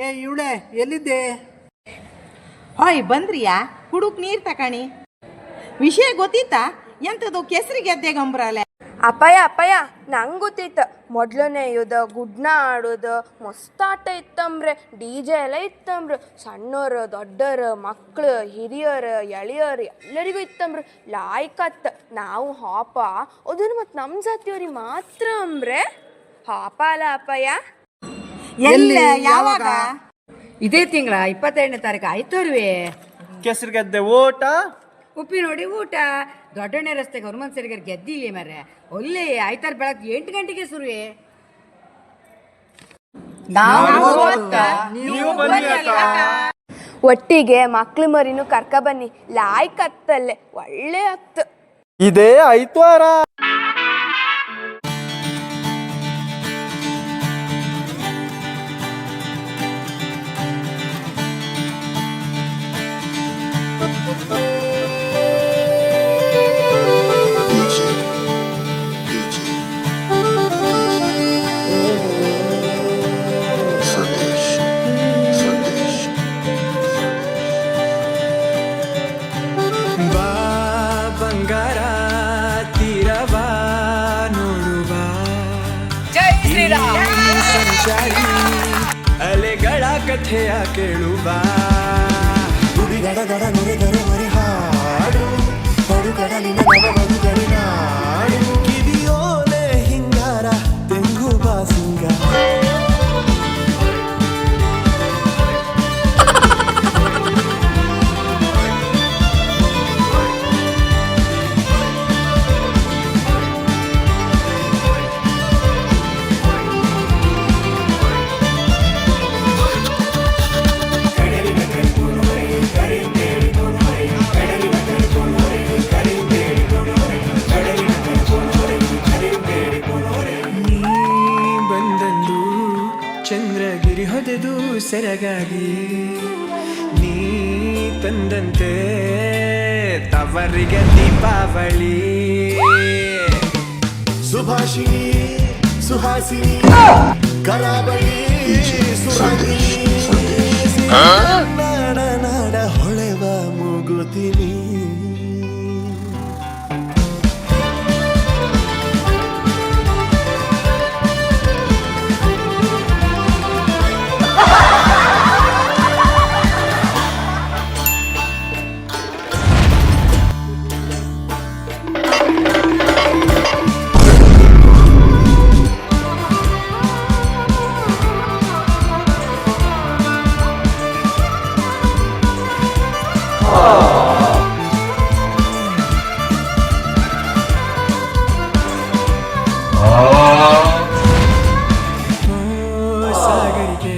ಇವಳೆ ಎಲ್ಲಿದ್ದೆ? ಹೊಯ್ ಬಂದ್ರಿಯಾ? ಕುಡುಕ್ ನೀರು ತಕಣಿ. ವಿಷಯ ಗೊತ್ತಿತ್ತಾ? ಎಂಥದ್ದು ಕೆಸರಿ ಗೆದ್ದೆ ಗಂಬ್ರಲೆ. ಅಪ್ಪಯ್ಯ ನಂಗೆ ಗೊತ್ತಿತ್ತು. ಮೊದ್ಲನೇ ಯುದ್ಧ ಗುಡ್ನ ಆಡೋದು ಮಸ್ತ್ ಆಟ ಇತ್ತಂಬ್ರೆ. DJ ಎಲ್ಲ ಇತ್ತಂಬ್ರೆ. ಸಣ್ಣವರು ದೊಡ್ಡವರು ಮಕ್ಕಳು ಹಿರಿಯರು ಎಳೆಯರು ಎಲ್ಲರಿಗೂ ಇತ್ತಂಬ್ರೆ. ಲಾಯ್ಕತ್ ನಾವು ಹಾಪ ಅದನ್ನು ಮತ್ತು ನಮ್ಮ ಜಾತಿಯವ್ರಿಗೆ ಮಾತ್ರ ಅಂಬ್ರೆ. ಹಾಪ ಅಲ್ಲ ಅಪ್ಪಯ್ಯ? ಎಲ್ಲಿ ಯಾವಾಗ? ಇದೇ ತಿಂಗಳ 22ನೇ ತಾರೀಕು ಆಯ್ತವ್ರಿ. ಕೆಸರು ಗೆದ್ದೆ ಓಟ ಉಪ್ಪಿ ನೋಡಿ ಊಟ. ದೊಡ್ಡಣ್ಣೆ ರಸ್ತೆಗೆ ಹನುಮಂತ ಸರಿಗಾರ ಗೆದ್ದಿವಿ ಮರ್ರೆ. ಒಳ್ಳೆ ಆಯ್ತಾರ ಬೆಳಗ್ಗೆ 8 ಗಂಟೆಗೆ ಶುರುವೆ. ಒಟ್ಟಿಗೆ ಮಕ್ಳು ಮರಿನೂ ಕರ್ಕ ಬನ್ನಿ. ಲಾಯ್ಕತ್ತಲ್ಲೇ ಒಳ್ಳೆ ಹತ್ತು. ಇದೇ ಐತ್ವಾರ. ಅಲೆಗಳ ಕಥೆಯ ಕೇಳುವ ಗುಡಿಗಡ ಗಡ ನುಡಿಗರ ಮರಿ ಹಾಡು ಪಡು ಕಡಲಿನ ನವವಧುಗಳಿನ ಹಾಡು ಕಿವಿಯೋಲೆ ಹಿಂಗಾರ ತೆಂಗು ಬಾಸಿಂಗ ಚಂದ್ರಗಿರಿ ಹೊದೆದು ಸೆರಗಾಗಿ ನೀ ತಂದಂತೆ ತವರಿಗೆ ದೀಪಾವಳಿ ಸುಭಾಷಿಣಿ ಸುಹಾಸಿನಿ ಕರಾವಳಿ ಸುರಾಗಿ ನಾಡ ನಾಡ ಹೊಳೆವ ಮೂಗುತ್ತೀನಿ ಸಾಗರಿಗೆ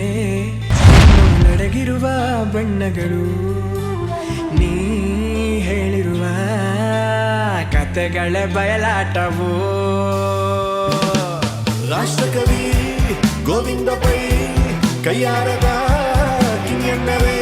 ನಡೆಗಿರುವ ಬಣ್ಣಗಳು ನೀ ಹೇಳಿರುವ ಕತೆಗಳ ಬಯಲಾಟವು ರಾಷ್ಟ್ರಕವಿ ಗೋವಿಂದ ಪೈ ಕೈಯಾರದ ಕಿಂಗಣ್ಣವೇ